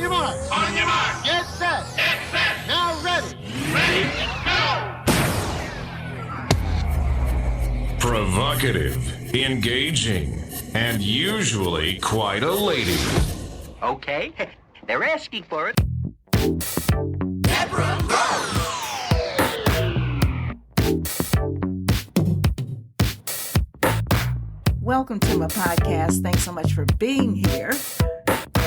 your mark. On your mark. Get set. Get set. Now ready. Ready, go. Provocative, engaging, and usually quite a lady. Okay, they're asking for it. Deborah, go. Welcome to my podcast. Thanks so much for being here.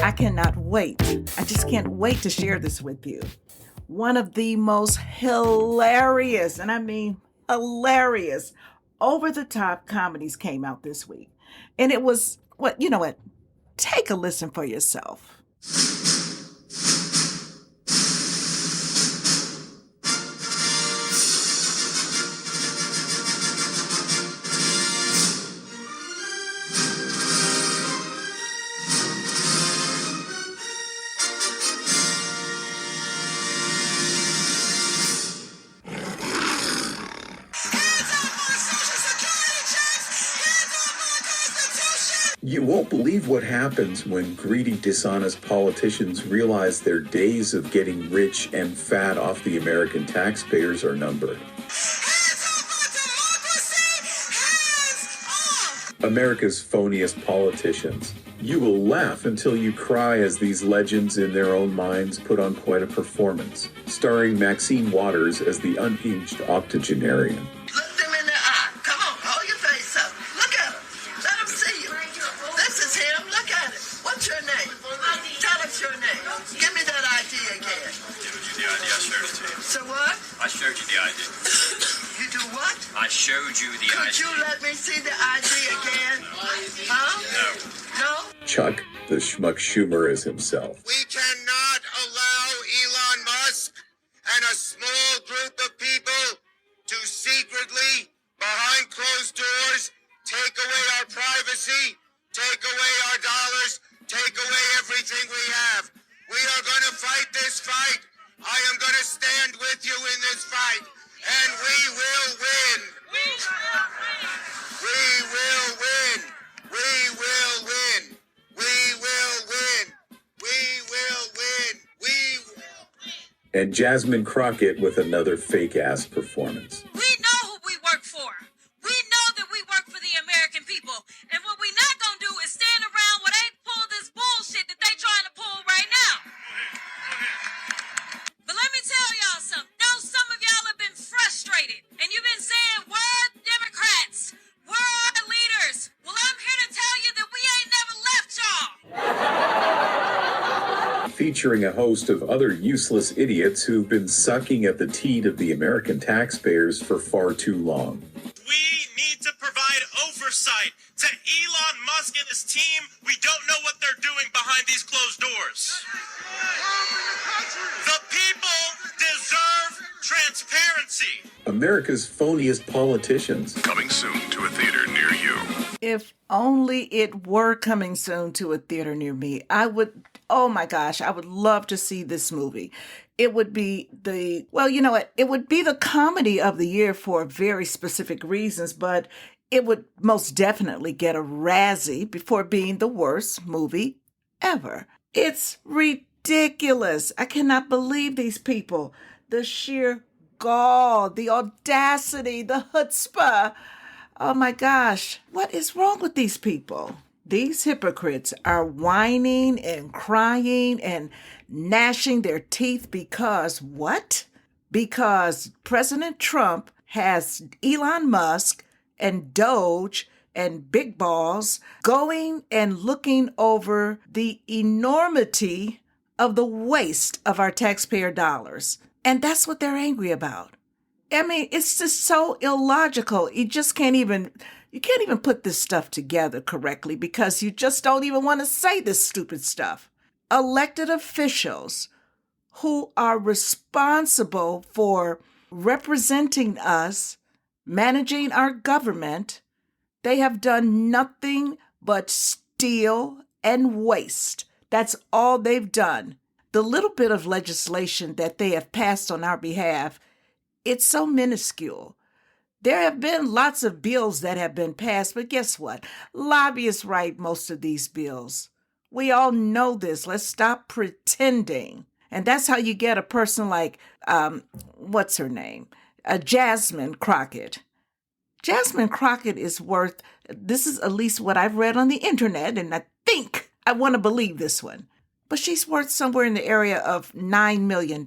I cannot wait. I just can't wait to share this with you. One of the most hilarious, and I mean hilarious, over-the-top comedies came out this week. And it was, you know what? Take a listen for yourself. You won't believe what happens when greedy, dishonest politicians realize their days of getting rich and fat off the American taxpayers are numbered. Hands off! America's phoniest politicians. You will laugh until you cry as these legends in their own minds put on quite a performance, starring Maxine Waters as the unhinged octogenarian. Look them in the eye. Come on, hold your face up. Look at him. Let them see you. This is him. Look at it. What's your name? Tell us your name. Give me that ID again. Showed you the ID. I showed it to you. So what? I showed you the ID. You do what? I showed you the ID. Could you let me see the ID again? Huh? No? Chuck the Schmuck Schumer as himself. We cannot allow Elon Musk and a small group of people to secretly, behind closed doors, take away our privacy, take away our dollars, take away everything we have. We are going to fight this fight. I am going to stand with you in this fight, and we will win. We will win. We will win. We will win. We will win. We will win. And Jasmine Crockett with another fake-ass performance. We know who we work for. We know that we work for the American people. And what we not gonna do is stand around while they pull this bullshit that they trying to pull right now. But let me tell y'all something. Now some of y'all have been frustrated. And you've been saying, word Democrats, word leaders. Well, I'm here to tell you that we ain't never left y'all. Featuring a host of other useless idiots who've been sucking at the teat of the American taxpayers for far too long. We need to provide oversight to Elon Musk and his team. We don't know what they're doing behind these closed doors. The people deserve transparency. America's phoniest politicians. Coming soon to a theater near you. If only it were coming soon to a theater near me, oh my gosh, I would love to see this movie. It would be it would be the comedy of the year for very specific reasons, but it would most definitely get a Razzie before being the worst movie ever. It's ridiculous. I cannot believe these people. The sheer gall, the audacity, the chutzpah. Oh my gosh, what is wrong with these people? These hypocrites are whining and crying and gnashing their teeth because what? Because President Trump has Elon Musk and Doge and Big Balls going and looking over the enormity of the waste of our taxpayer dollars. And that's what they're angry about. I mean, it's just so illogical. You can't even put this stuff together correctly because you just don't even want to say this stupid stuff. Elected officials who are responsible for representing us, managing our government, they have done nothing but steal and waste. That's all they've done. The little bit of legislation that they have passed on our behalf, it's so minuscule. There have been lots of bills that have been passed, but guess what? Lobbyists write most of these bills. We all know this. Let's stop pretending. And that's how you get a person like, what's her name? Jasmine Crockett. Jasmine Crockett is worth, this is at least what I've read on the internet, and I think I want to believe this one, but she's worth somewhere in the area of $9 million.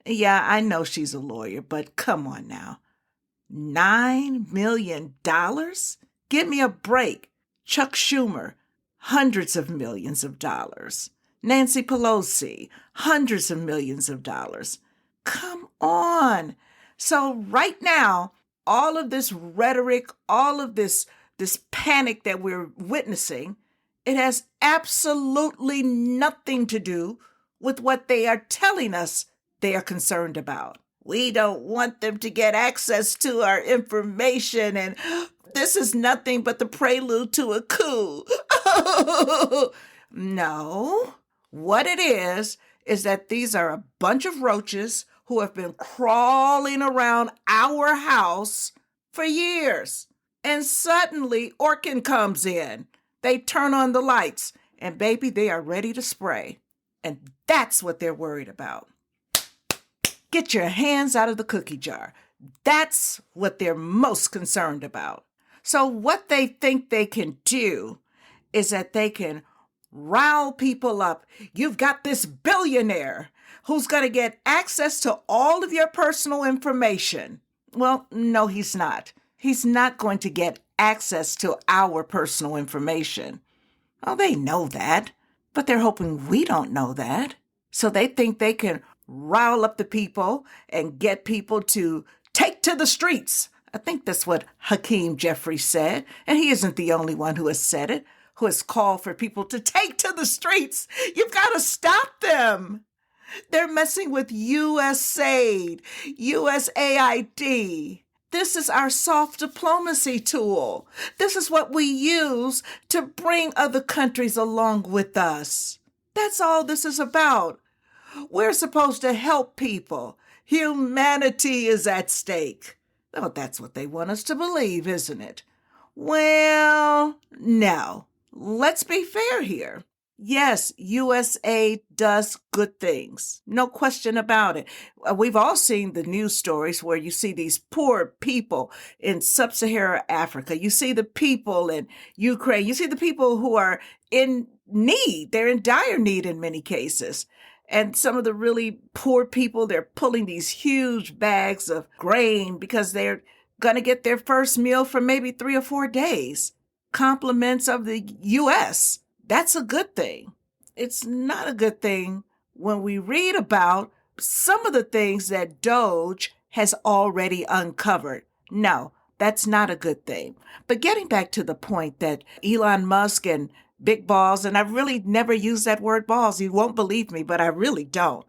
Yeah, I know she's a lawyer, but come on now. $9 million? Give me a break. Chuck Schumer, hundreds of millions of dollars. Nancy Pelosi, hundreds of millions of dollars. Come on. So right now, all of this rhetoric, all of this panic that we're witnessing, it has absolutely nothing to do with what they are telling us they are concerned about. We don't want them to get access to our information, and this is nothing but the prelude to a coup. No. What it is that these are a bunch of roaches who have been crawling around our house for years. And suddenly, Orkin comes in. They turn on the lights, and baby, they are ready to spray. And that's what they're worried about. Get your hands out of the cookie jar. That's what they're most concerned about. So what they think they can do is that they can rile people up. You've got this billionaire who's going to get access to all of your personal information. Well, no, he's not. He's not going to get access to our personal information. Oh, they know that, but they're hoping we don't know that. So they think they can rile up the people and get people to take to the streets. I think that's what Hakeem Jeffries said, and he isn't the only one who has said it, who has called for people to take to the streets. You've got to stop them. They're messing with USAID, USAID. This is our soft diplomacy tool. This is what we use to bring other countries along with us. That's all this is about. We're supposed to help people. Humanity is at stake. Oh, that's what they want us to believe, isn't it? Well, no. Let's be fair here. Yes, USAID does good things. No question about it. We've all seen the news stories where you see these poor people in sub-Saharan Africa. You see the people in Ukraine. You see the people who are in need. They're in dire need in many cases. And some of the really poor people, they're pulling these huge bags of grain because they're going to get their first meal for maybe 3 or 4 days. Compliments of the U.S. That's a good thing. It's not a good thing when we read about some of the things that Doge has already uncovered. No, that's not a good thing. But getting back to the point that Elon Musk and big balls, and I've really never used that word balls. You won't believe me, but I really don't.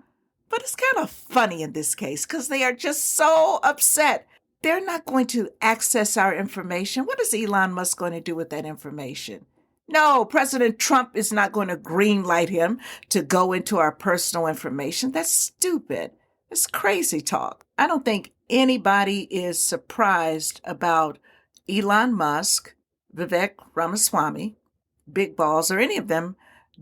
But it's kind of funny in this case because they are just so upset. They're not going to access our information. What is Elon Musk going to do with that information? No, President Trump is not going to greenlight him to go into our personal information. That's stupid. It's crazy talk. I don't think anybody is surprised about Elon Musk, Vivek Ramaswamy, Big Balls, or any of them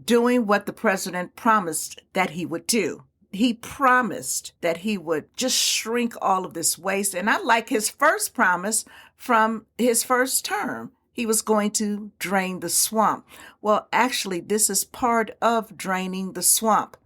doing what the president promised that he would do. He promised that he would just shrink all of this waste. And I like his first promise from his first term. He was going to drain the swamp. Well, actually, this is part of draining the swamp.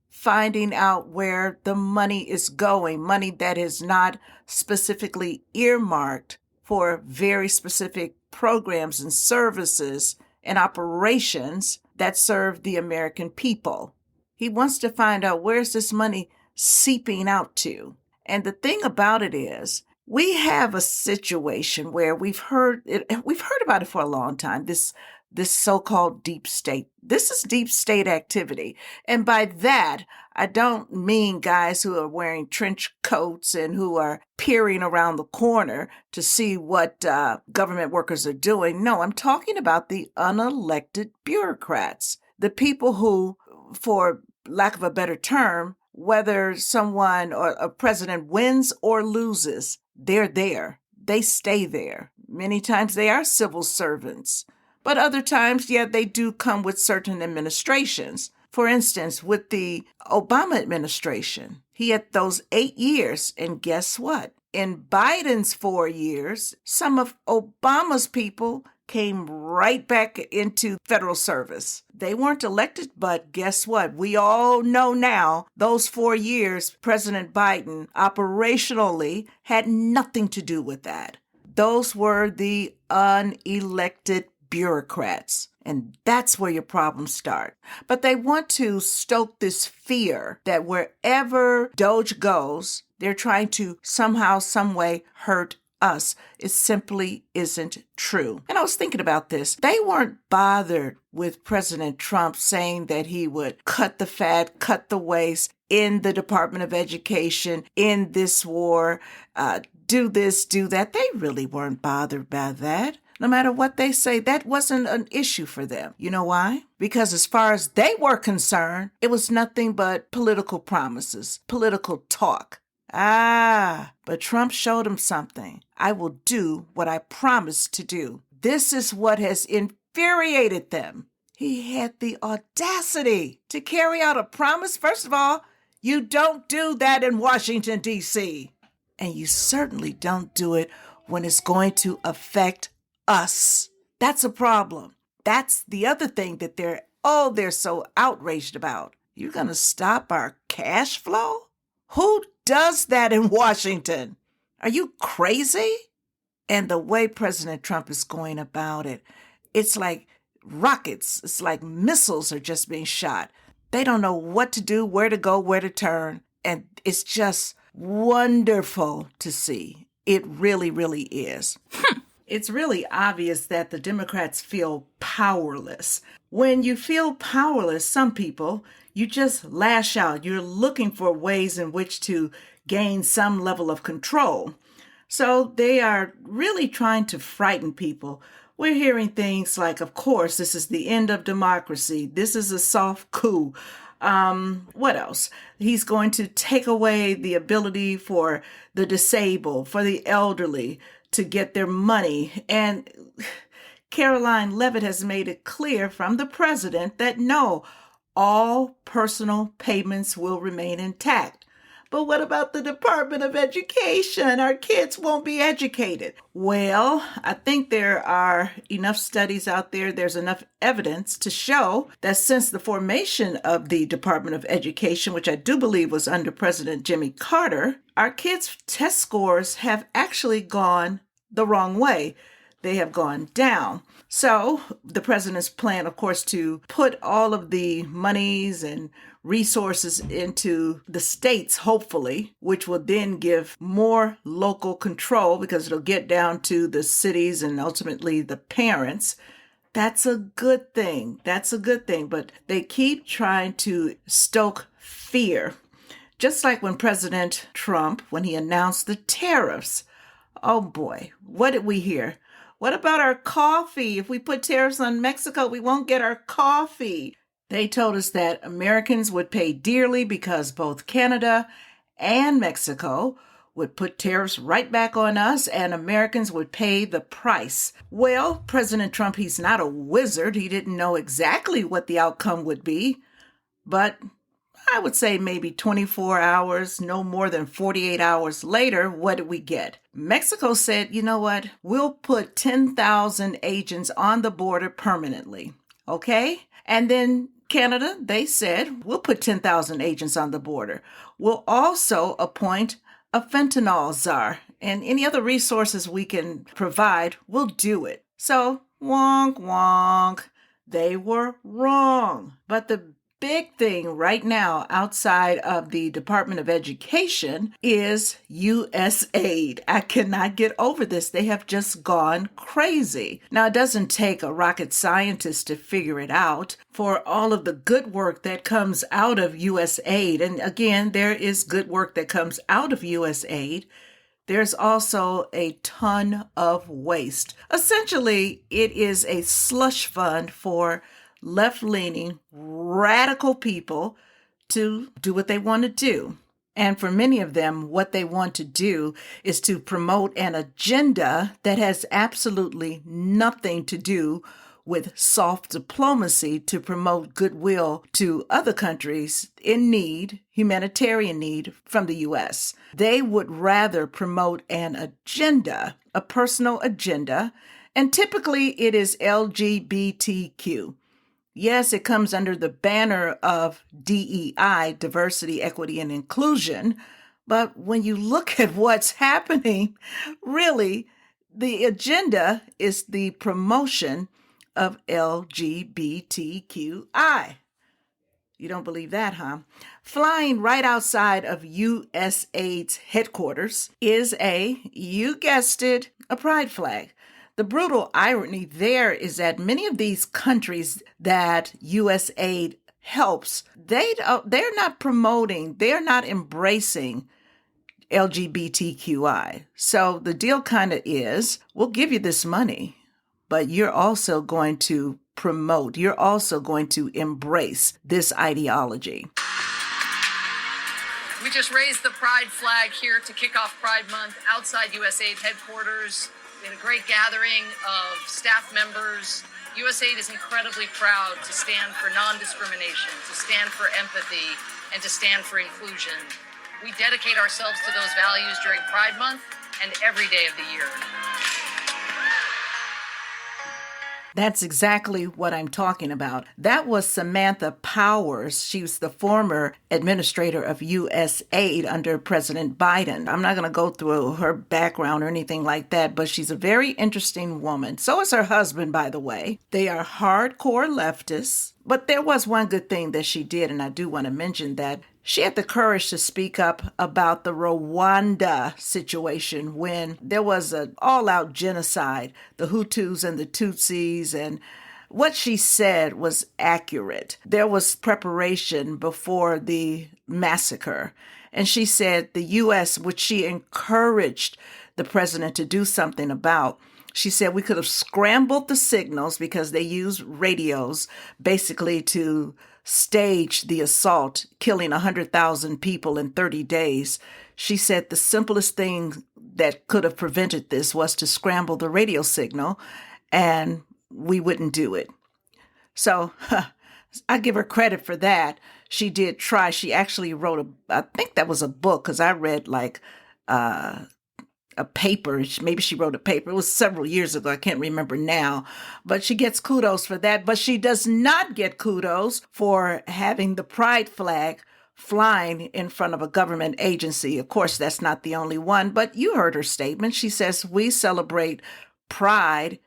Finding out where the money is going, money that is not specifically earmarked for very specific programs and services and operations that serve the American people. He wants to find out where's this money seeping out to. And the thing about it is, we have a situation where we've heard about it for a long time, this so-called deep state. This is deep state activity. And by that, I don't mean guys who are wearing trench coats and who are peering around the corner to see what government workers are doing. No, I'm talking about the unelected bureaucrats, the people who, for lack of a better term, whether someone or a president wins or loses, they're there. They stay there. Many times they are civil servants, But other times, yeah, they do come with certain administrations. For instance, with the Obama administration, he had those 8 years, and guess what? In Biden's 4 years, some of Obama's people came right back into federal service. They weren't elected, but guess what? We all know now those 4 years, President Biden operationally had nothing to do with that. Those were the unelected bureaucrats. And that's where your problems start. But they want to stoke this fear that wherever Doge goes, they're trying to somehow, some way hurt us. It simply isn't true. And I was thinking about this. They weren't bothered with President Trump saying that he would cut the fat, cut the waste in the Department of Education, in this war, do this, do that. They really weren't bothered by that. No matter what they say, that wasn't an issue for them. You know why? Because as far as they were concerned, it was nothing but political promises, political talk. But Trump showed them something. I will do what I promised to do. This is what has infuriated them. He had the audacity to carry out a promise. First of all, you don't do that in Washington, D.C. And you certainly don't do it when it's going to affect us. That's a problem. That's the other thing that they're so outraged about. You're going to stop our cash flow? Who does that in Washington? Are you crazy? And the way President Trump is going about it, it's like rockets. It's like missiles are just being shot. They don't know what to do, where to go, where to turn. And it's just wonderful to see. It really, really is. It's really obvious that the Democrats feel powerless. When you feel powerless, some people, you just lash out. You're looking for ways in which to gain some level of control. So they are really trying to frighten people. We're hearing things like, of course, this is the end of democracy. This is a soft coup. What else? He's going to take away the ability for the disabled, for the elderly, to get their money. And Caroline Leavitt has made it clear from the president that no, all personal payments will remain intact. But what about the Department of Education? Our kids won't be educated. Well, I think there are enough studies out there. There's enough evidence to show that since the formation of the Department of Education, which I do believe was under President Jimmy Carter, our kids' test scores have actually gone the wrong way. They have gone down. So the president's plan, of course, to put all of the monies and resources into the states, hopefully, which will then give more local control because it'll get down to the cities and ultimately the parents. That's a good thing. That's a good thing. But they keep trying to stoke fear. Just like when President Trump, when he announced the tariffs. Oh boy, what did we hear? What about our coffee? If we put tariffs on Mexico, we won't get our coffee. They told us that Americans would pay dearly because both Canada and Mexico would put tariffs right back on us and Americans would pay the price. Well, President Trump, he's not a wizard. He didn't know exactly what the outcome would be, but I would say maybe 24 hours, no more than 48 hours later, what did we get? Mexico said, you know what? We'll put 10,000 agents on the border permanently. Okay? And then Canada, they said, we'll put 10,000 agents on the border. We'll also appoint a fentanyl czar, and any other resources we can provide, we'll do it. So, wonk, wonk. They were wrong. But the big thing right now outside of the Department of Education is U.S. aid. I cannot get over this. They have just gone crazy. Now, it doesn't take a rocket scientist to figure it out for all of the good work that comes out of U.S. aid. And again, there is good work that comes out of U.S. aid. There's also a ton of waste. Essentially, it is a slush fund for left-leaning, radical people to do what they want to do. And for many of them, what they want to do is to promote an agenda that has absolutely nothing to do with soft diplomacy to promote goodwill to other countries in need, humanitarian need from the U.S. They would rather promote an agenda, a personal agenda, and typically it is LGBTQ. Yes, it comes under the banner of DEI, diversity, equity, and inclusion. But when you look at what's happening, really, the agenda is the promotion of LGBTQI. You don't believe that, huh? Flying right outside of USAID's headquarters is you guessed it, a pride flag. The brutal irony there is that many of these countries that USAID helps, they're not promoting, they're not embracing LGBTQI. So the deal kind of is, we'll give you this money, but you're also going to promote, you're also going to embrace this ideology. We just raised the pride flag here to kick off Pride Month outside USAID headquarters. We had a great gathering of staff members. USAID is incredibly proud to stand for non-discrimination, to stand for empathy, and to stand for inclusion. We dedicate ourselves to those values during Pride Month and every day of the year. That's exactly what I'm talking about. That was Samantha Powers. She was the former administrator of USAID under President Biden. I'm not going to go through her background or anything like that, but she's a very interesting woman. So is her husband, by the way. They are hardcore leftists. But there was one good thing that she did, and I do want to mention that. She had the courage to speak up about the Rwanda situation when there was an all-out genocide, the Hutus and the Tutsis, and what she said was accurate. There was preparation before the massacre, and she said the U.S., which she encouraged the president to do something about, she said we could have scrambled the signals because they use radios basically to stage the assault, killing 100,000 people in 30 days. She said the simplest thing that could have prevented this was to scramble the radio signal, and we wouldn't do it. So I give her credit for that. She did try. She actually wrote I think that was a book, because I read like a paper. Maybe she wrote a paper. It was several years ago. I can't remember now. But she gets kudos for that. But she does not get kudos for having the pride flag flying in front of a government agency. Of course, that's not the only one. But you heard her statement. She says we celebrate pride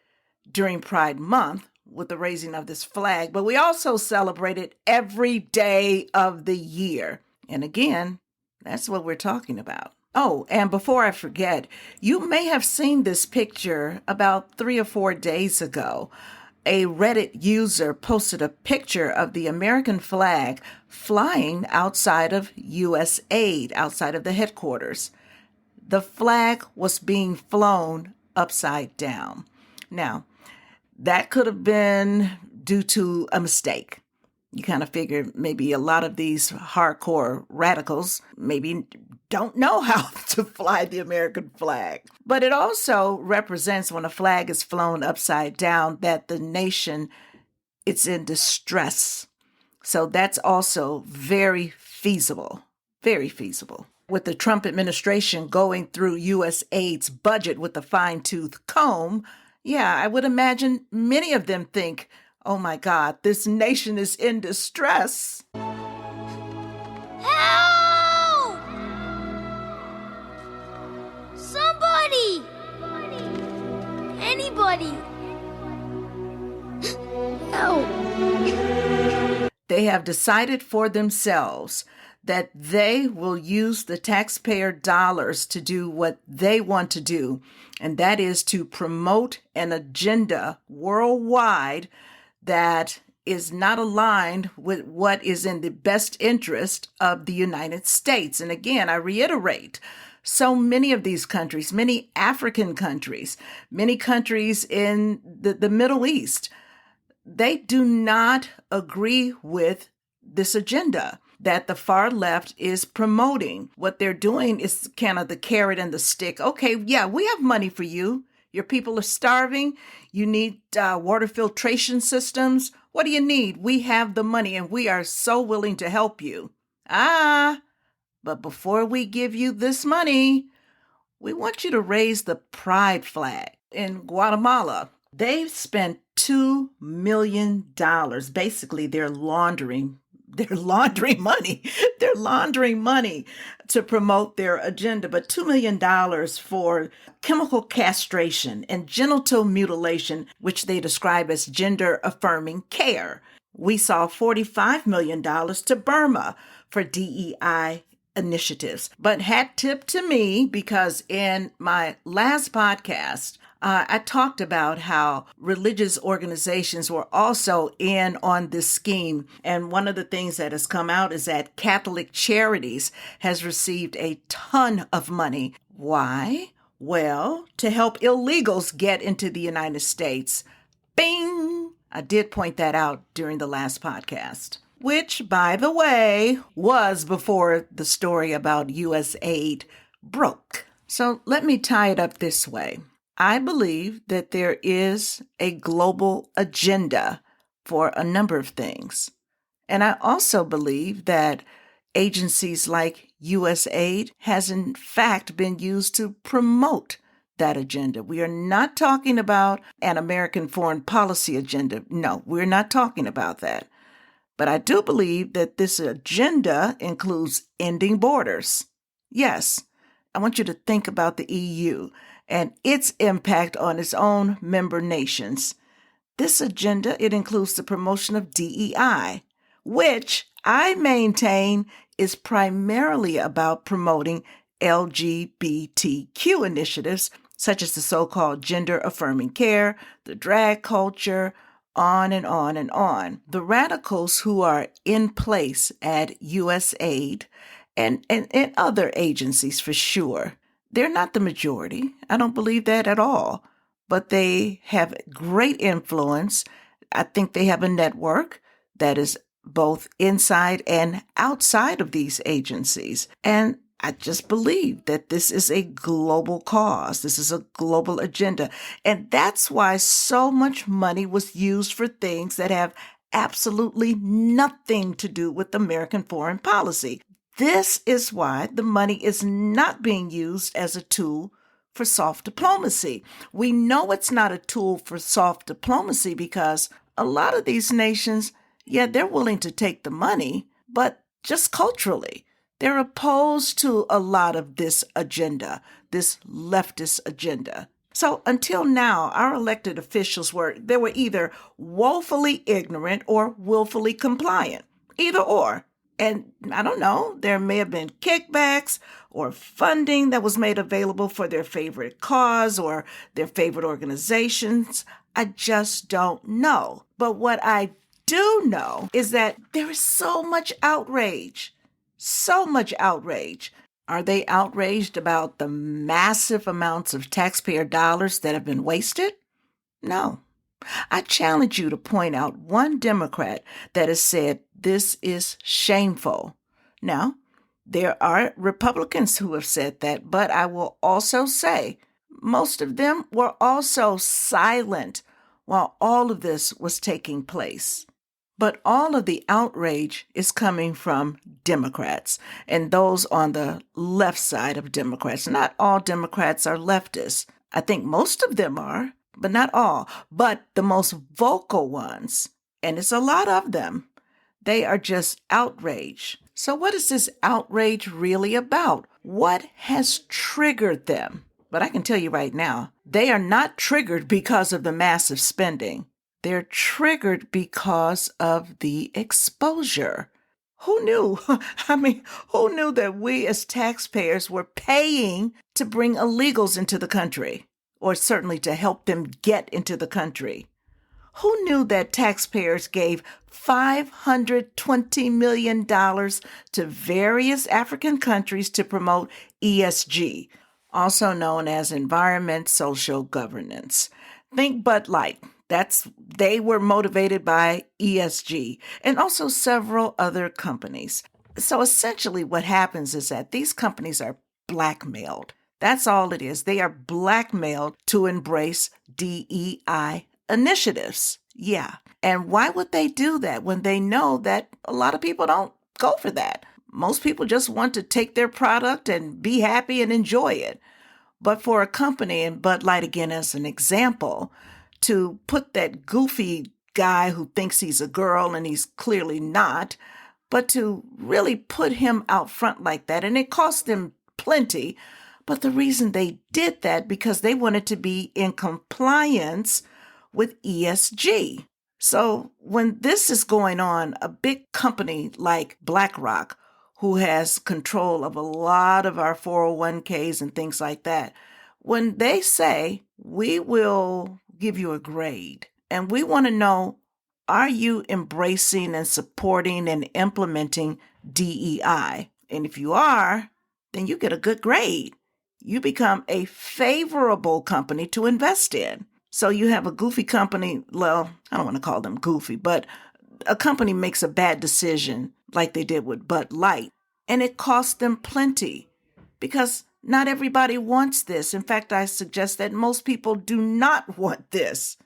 during Pride Month with the raising of this flag. But we also celebrate it every day of the year. And again, that's what we're talking about. Oh, and before I forget, you may have seen this picture about 3 or 4 days ago. A Reddit user posted a picture of the American flag flying outside of USAID, outside of the headquarters. The flag was being flown upside down. Now, that could have been due to a mistake. You kind of figure maybe a lot of these hardcore radicals maybe don't know how to fly the American flag. But it also represents, when a flag is flown upside down, that the nation, it's in distress. So that's also very feasible, very feasible. With the Trump administration going through USAID's budget with a fine-tooth comb, yeah, I would imagine many of them think, oh my God, this nation is in distress. Help! Somebody! Anybody! Help! They have decided for themselves that they will use the taxpayer dollars to do what they want to do, and that is to promote an agenda worldwide that is not aligned with what is in the best interest of the United States. And again, I reiterate, so many of these countries, many African countries, many countries in the Middle East, they do not agree with this agenda that the far left is promoting. What they're doing is kind of the carrot and the stick. Okay, yeah, we have money for you. Your people are starving. You need water filtration systems. What do you need? We have the money and we are so willing to help you. But before we give you this money, we want you to raise the pride flag. In Guatemala, they've spent $2 million. Basically, they're laundering money. They're laundering money to promote their agenda. But $2 million for chemical castration and genital mutilation, which they describe as gender affirming care. We saw $45 million to Burma for DEI initiatives. But hat tip to me, because in my last podcast, I talked about how religious organizations were also in on this scheme. And one of the things that has come out is that Catholic Charities has received a ton of money. Why? Well, to help illegals get into the United States. Bing! I did point that out during the last podcast, which, by the way, was before the story about U.S. aid broke. So let me tie it up this way. I believe that there is a global agenda for a number of things. And I also believe that agencies like USAID has in fact been used to promote that agenda. We are not talking about an American foreign policy agenda. No, we're not talking about that. But I do believe that this agenda includes ending borders. Yes, I want you to think about the EU and its impact on its own member nations. This agenda, it includes the promotion of DEI, which I maintain is primarily about promoting LGBTQ initiatives, such as the so-called gender-affirming care, the drag culture, on and on and on. The radicals who are in place at USAID and other agencies for sure, they're not the majority. I don't believe that at all. But they have great influence. I think they have a network that is both inside and outside of these agencies. And I just believe that this is a global cause. This is a global agenda. And that's why so much money was used for things that have absolutely nothing to do with American foreign policy. This is why the money is not being used as a tool for soft diplomacy. We know it's not a tool for soft diplomacy because a lot of these nations, yeah, they're willing to take the money, but just culturally, they're opposed to a lot of this agenda, this leftist agenda. So until now, our elected officials were either woefully ignorant or willfully compliant, either or. And I don't know, there may have been kickbacks or funding that was made available for their favorite cause or their favorite organizations. I just don't know. But what I do know is that there is so much outrage. So much outrage. Are they outraged about the massive amounts of taxpayer dollars that have been wasted? No. I challenge you to point out one Democrat that has said this is shameful. Now, there are Republicans who have said that, but I will also say most of them were also silent while all of this was taking place. But all of the outrage is coming from Democrats and those on the left side of Democrats. Not all Democrats are leftists. I think most of them are, but not all. But the most vocal ones, and it's a lot of them, they are just outraged. So what is this outrage really about? What has triggered them? But I can tell you right now, they are not triggered because of the massive spending. They're triggered because of the exposure. Who knew? I mean, who knew that we as taxpayers were paying to bring illegals into the country, or certainly to help them get into the country? Who knew that taxpayers gave $520 million to various African countries to promote ESG, also known as environment, social governance? Think Bud Light. They were motivated by ESG and also several other companies. So essentially what happens is that these companies are blackmailed. That's all it is. They are blackmailed to embrace DEI initiatives. Yeah. And why would they do that when they know that a lot of people don't go for that? Most people just want to take their product and be happy and enjoy it. But for a company, and Bud Light again as an example, to put that goofy guy who thinks he's a girl and he's clearly not, but to really put him out front like that, and it cost them plenty. But the reason they did that because they wanted to be in compliance with ESG. So when this is going on, a big company like BlackRock, who has control of a lot of our 401ks and things like that, when they say, we will give you a grade, and we want to know, are you embracing and supporting and implementing DEI? And if you are, then you get a good grade. You become a favorable company to invest in. So you have a goofy company, well, I don't want to call them goofy, but a company makes a bad decision like they did with Bud Light, and it costs them plenty because not everybody wants this. In fact, I suggest that most people do not want this.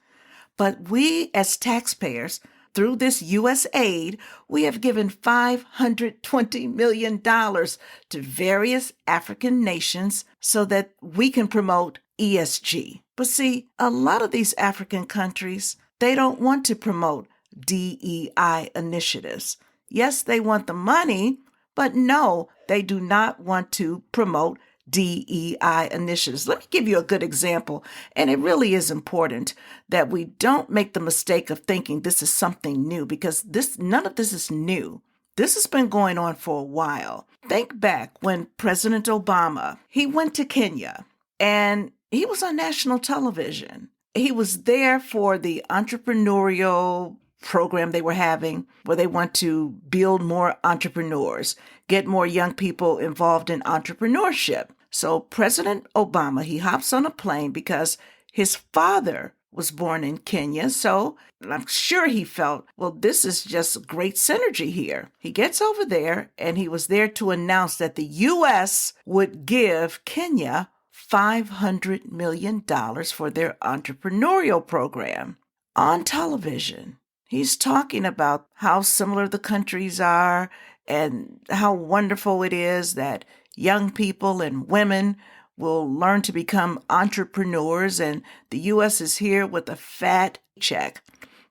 But we as taxpayers, through this U.S. aid, we have given $520 million to various African nations so that we can promote ESG. But see, a lot of these African countries, they don't want to promote DEI initiatives. Yes, they want the money, but no, they do not want to promote DEI initiatives. Let me give you a good example, and it really is important that we don't make the mistake of thinking this is something new, because none of this is new. This has been going on for a while. Think back when President Obama, he went to Kenya, and he was on national television. He was there for the entrepreneurial program they were having where they want to build more entrepreneurs, get more young people involved in entrepreneurship. So President Obama, he hops on a plane because his father was born in Kenya. So I'm sure he felt, well, this is just great synergy here. He gets over there, and he was there to announce that the U.S. would give Kenya $500 million for their entrepreneurial program. On television, he's talking about how similar the countries are and how wonderful it is that young people and women will learn to become entrepreneurs, and the U.S. is here with a fat check.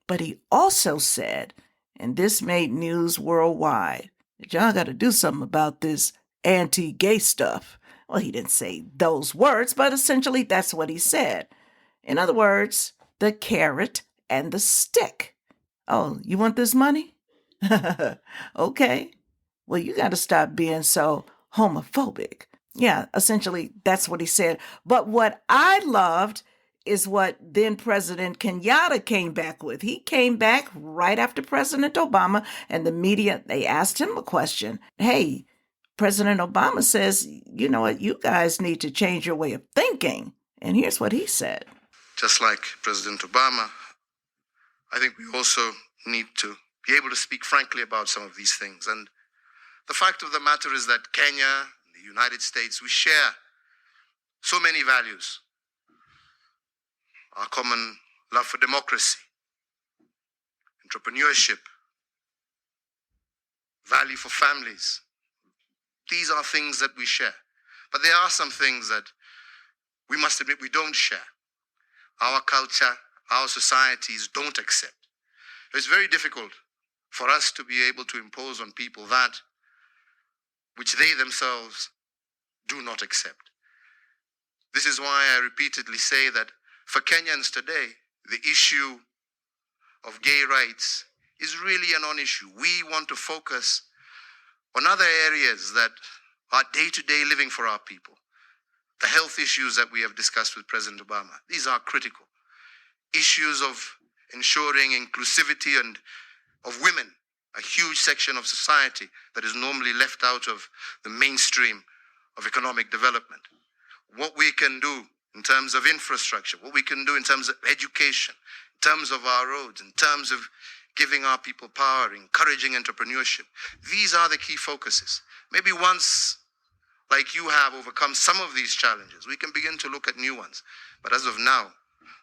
But he also said, and this made news worldwide, that y'all got to do something about this anti-gay stuff. Well, he didn't say those words, but essentially that's what he said. In other words, the carrot and the stick. Oh, you want this money? Okay. Well, you got to stop being so homophobic. Yeah, essentially, that's what he said. But what I loved is what then President Kenyatta came back with. He came back right after President Obama, and the media, they asked him a question. Hey, President Obama says, you know what, you guys need to change your way of thinking. And here's what he said. Just like President Obama, I think we also need to be able to speak frankly about some of these things. And the fact of the matter is that Kenya, the United States, we share so many values. Our common love for democracy, entrepreneurship, value for families. These are things that we share. But there are some things that we must admit we don't share. Our culture, our societies don't accept. It's very difficult for us to be able to impose on people that which they themselves do not accept. This is why I repeatedly say that for Kenyans today, the issue of gay rights is really a non-issue. We want to focus on other areas that are day-to-day living for our people. The health issues that we have discussed with President Obama, these are critical. Issues of ensuring inclusivity and of women, a huge section of society that is normally left out of the mainstream of economic development. What we can do in terms of infrastructure, what we can do in terms of education, in terms of our roads, in terms of giving our people power, encouraging entrepreneurship. These are the key focuses. Maybe once like you have, overcome some of these challenges, we can begin to look at new ones. But as of now,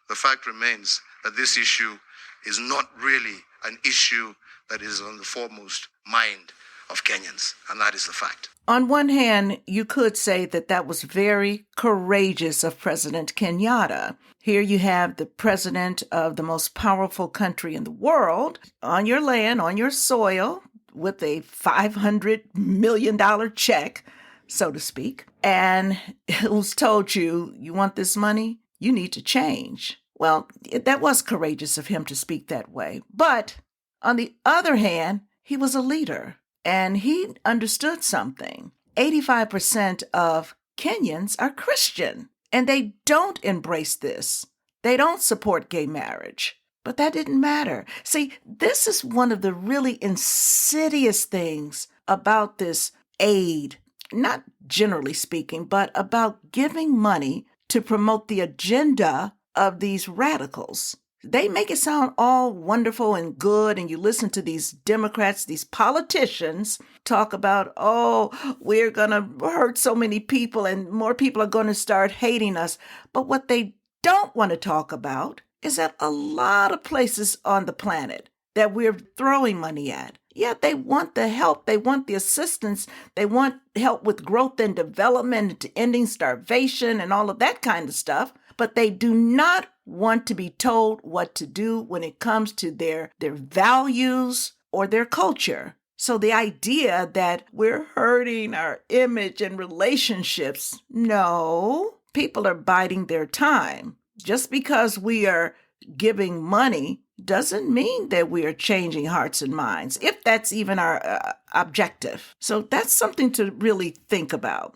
the fact remains that this issue is not really an issue that is on the foremost mind of Kenyans, and that is the fact. On one hand, you could say that that was very courageous of President Kenyatta. Here you have the president of the most powerful country in the world on your land, on your soil, with a $500 million check, so to speak, and who's told you, you want this money? You need to change. Well, that was courageous of him to speak that way. But on the other hand, he was a leader. And he understood something. 85% of Kenyans are Christian, and they don't embrace this. They don't support gay marriage. But that didn't matter. See, this is one of the really insidious things about this aid, not generally speaking, but about giving money to promote the agenda of these radicals. They make it sound all wonderful and good, and you listen to these Democrats, these politicians talk about, oh, we're going to hurt so many people and more people are going to start hating us. But what they don't want to talk about is that a lot of places on the planet that we're throwing money at, yeah, they want the help, they want the assistance, they want help with growth and development, ending starvation and all of that kind of stuff. But they do not want to be told what to do when it comes to their values or their culture. So the idea that we're hurting our image and relationships, no, people are biding their time. Just because we are giving money doesn't mean that we are changing hearts and minds, if that's even our objective. So that's something to really think about.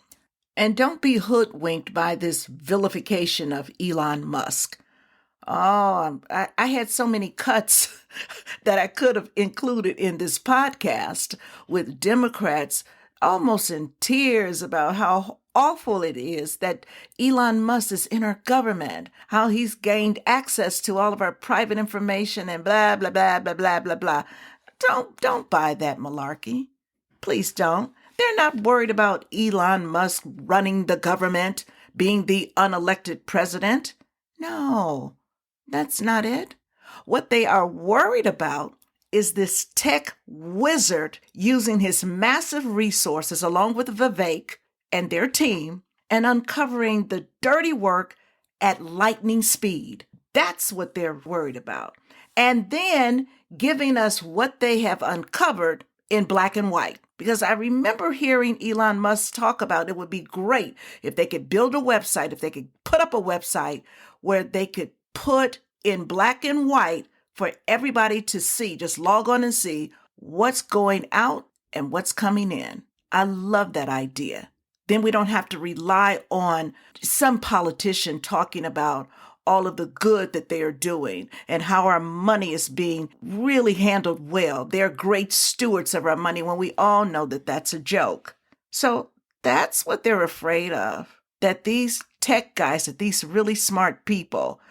And don't be hoodwinked by this vilification of Elon Musk. Oh, I had so many cuts that I could have included in this podcast with Democrats almost in tears about how awful it is that Elon Musk is in our government, how he's gained access to all of our private information and blah, blah, blah, blah, blah, blah, blah. Don't buy that malarkey. Please don't. They're not worried about Elon Musk running the government, being the unelected president. No, that's not it. What they are worried about is this tech wizard using his massive resources along with Vivek and their team and uncovering the dirty work at lightning speed. That's what they're worried about. And then giving us what they have uncovered in black and white. Because I remember hearing Elon Musk talk about it would be great if they could build a website, if they could put up a website where they could put in black and white for everybody to see, just log on and see what's going out and what's coming in. I love that idea. Then we don't have to rely on some politician talking about all of the good that they are doing and how our money is being really handled well. They're great stewards of our money when we all know that that's a joke. So that's what they're afraid of, that these tech guys, that these really smart people,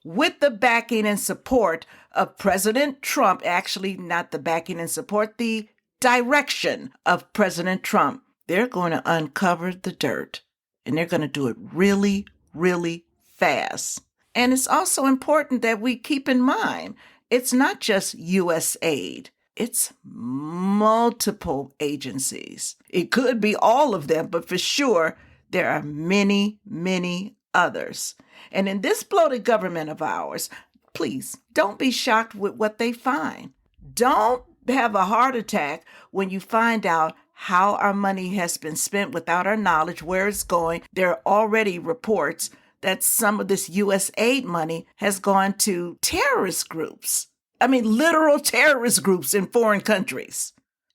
with the backing and support of President Trump, actually not the backing and support, the direction of President Trump, they're going to uncover the dirt and they're going to do it really, really fast. And it's also important that we keep in mind, it's not just U.S. aid. It's multiple agencies. It could be all of them, but for sure, there are many, many others. And in this bloated government of ours, please don't be shocked with what they find. Don't have a heart attack when you find out how our money has been spent without our knowledge, where it's going. There are already reports that some of this U.S. aid money has gone to terrorist groups. I mean, literal terrorist groups in foreign countries.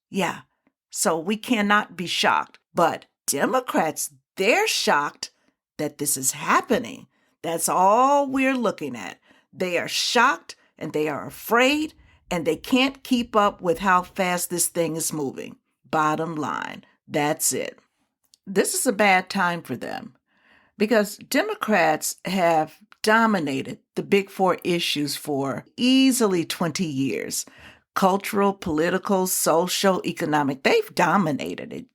Yeah, so we cannot be shocked. But Democrats, they're shocked that this is happening. That's all we're looking at. They are shocked and they are afraid and they can't keep up with how fast this thing is moving. Bottom line, that's it. This is a bad time for them, because Democrats have dominated the big four issues for easily 20 years. Cultural, political, social, economic. They've dominated it.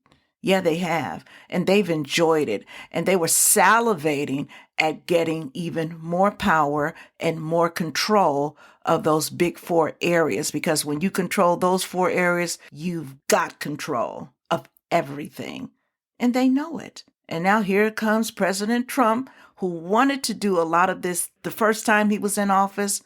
Yeah, they have. And they've enjoyed it. And they were salivating at getting even more power and more control of those big four areas. Because when you control those four areas, you've got control of everything. And they know it. And now here comes President Trump, who wanted to do a lot of this the first time he was in office,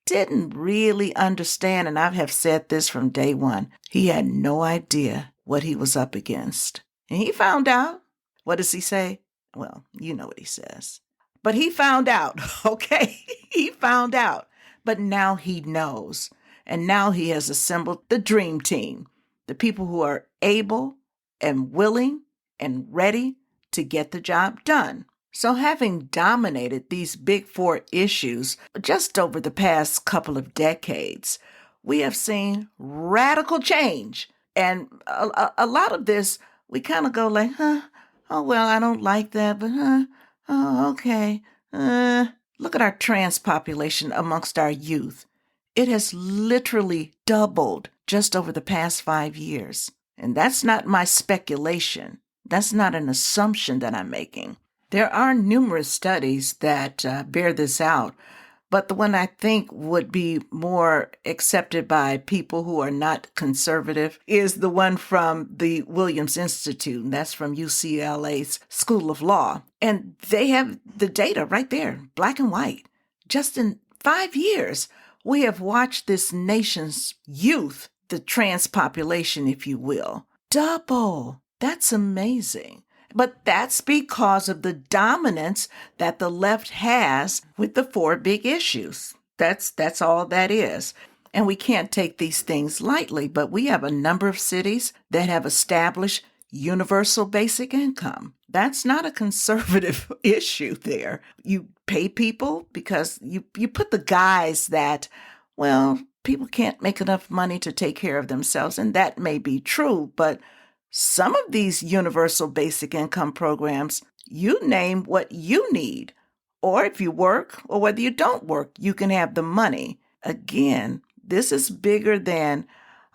didn't really understand. And I have said this from day one. He had no idea what he was up against. And he found out. What does he say? Well, you know what he says. But he found out, okay? He found out. But now he knows. And now he has assembled the dream team, the people who are able and willing and ready to get the job done. So having dominated these big four issues just over the past couple of decades, we have seen radical change. And a lot of this, we kind of go like, oh, well, I don't like that, but oh, okay. Look at our trans population amongst our youth. It has literally doubled just over the past 5 years. And that's not my speculation. That's not an assumption that I'm making. There are numerous studies that bear this out, but the one I think would be more accepted by people who are not conservative is the one from the Williams Institute, and that's from UCLA's School of Law. And they have the data right there, black and white. Just in 5 years, we have watched this nation's youth, the trans population, if you will, double. That's amazing. But that's because of the dominance that the left has with the four big issues. That's all that is. And we can't take these things lightly, but we have a number of cities that have established universal basic income. That's not a conservative issue there. You pay people because you put the guys that, well, people can't make enough money to take care of themselves, and that may be true, but some of these universal basic income programs, you name what you need. Or if you work or whether you don't work, you can have the money. Again, this is bigger than,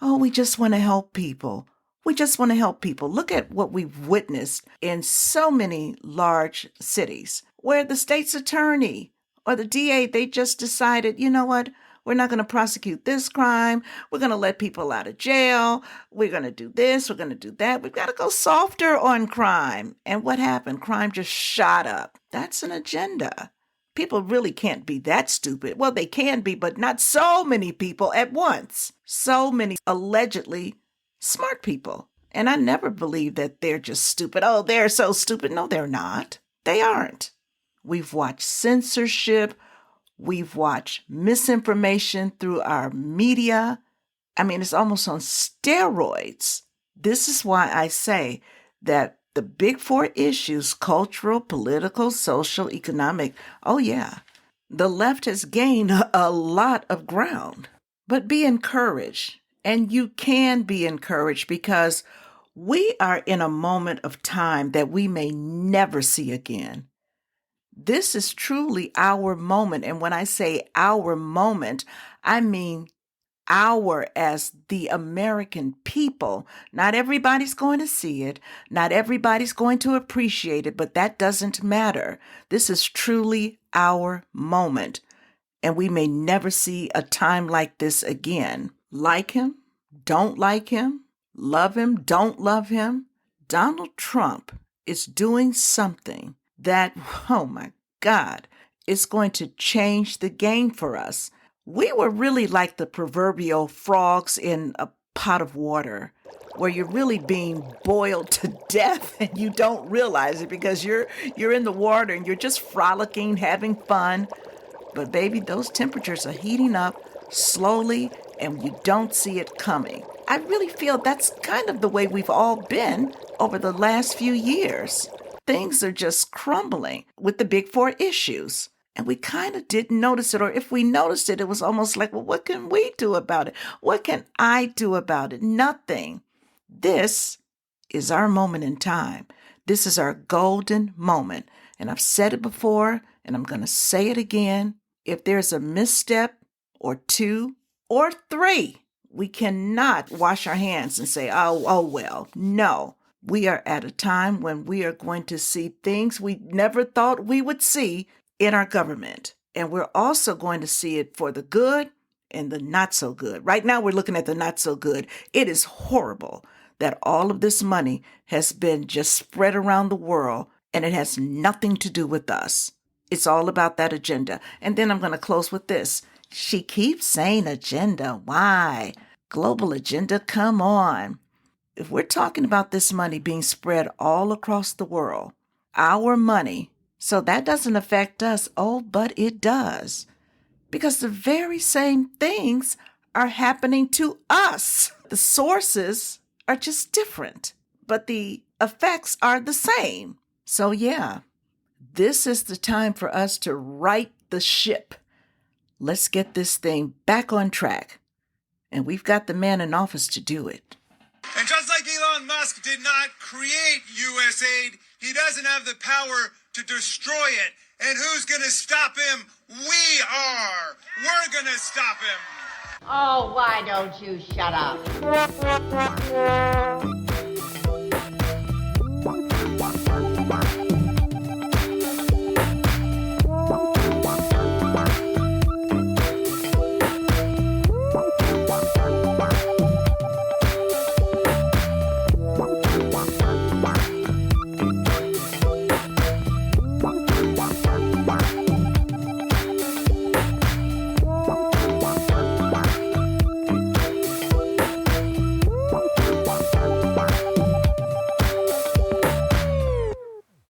oh, we just want to help people. We just want to help people. Look at what we've witnessed in so many large cities where the state's attorney or the DA, they just decided, you know what? We're not going to prosecute this crime. We're going to let people out of jail. We're going to do this. We're going to do that. We've got to go softer on crime. And what happened? Crime just shot up. That's an agenda. People really can't be that stupid. Well, they can be, but not so many people at once. So many allegedly smart people. And I never believe that they're just stupid. Oh, they're so stupid. No, they're not. They aren't. We've watched censorship. We've watched misinformation through our media. I mean, it's almost on steroids. This is why I say that the big four issues, cultural, political, social, economic, oh yeah, the left has gained a lot of ground. But be encouraged, and you can be encouraged because we are in a moment of time that we may never see again. This is truly our moment. And when I say our moment, I mean our as the American people. Not everybody's going to see it. Not everybody's going to appreciate it, but that doesn't matter. This is truly our moment. And we may never see a time like this again. Like him, don't like him, love him, don't love him. Donald Trump is doing something that, oh my God, is going to change the game for us. We were really like the proverbial frogs in a pot of water, where you're really being boiled to death and you don't realize it because you're in the water and you're just frolicking, having fun. But baby, those temperatures are heating up slowly and you don't see it coming. I really feel that's kind of the way we've all been over the last few years. Things are just crumbling with the big four issues. And we kind of didn't notice it. Or if we noticed it, it was almost like, well, what can we do about it? What can I do about it? Nothing. This is our moment in time. This is our golden moment. And I've said it before, and I'm going to say it again. If there's a misstep or two or three, we cannot wash our hands and say, oh well. No. We are at a time when we are going to see things we never thought we would see in our government. And we're also going to see it for the good and the not so good. Right now, we're looking at the not so good. It is horrible that all of this money has been just spread around the world, and it has nothing to do with us. It's all about that agenda. And then I'm going to close with this. She keeps saying agenda. Why? Global agenda, come on. If we're talking about this money being spread all across the world, our money, so that doesn't affect us. Oh, but it does. Because the very same things are happening to us. The sources are just different, but the effects are the same. So yeah, this is the time for us to right the ship. Let's get this thing back on track. And we've got the man in office to do it. And just like Elon Musk did not create USAID, he doesn't have the power to destroy it. And who's going to stop him? We are. We're going to stop him. Oh, why don't you shut up?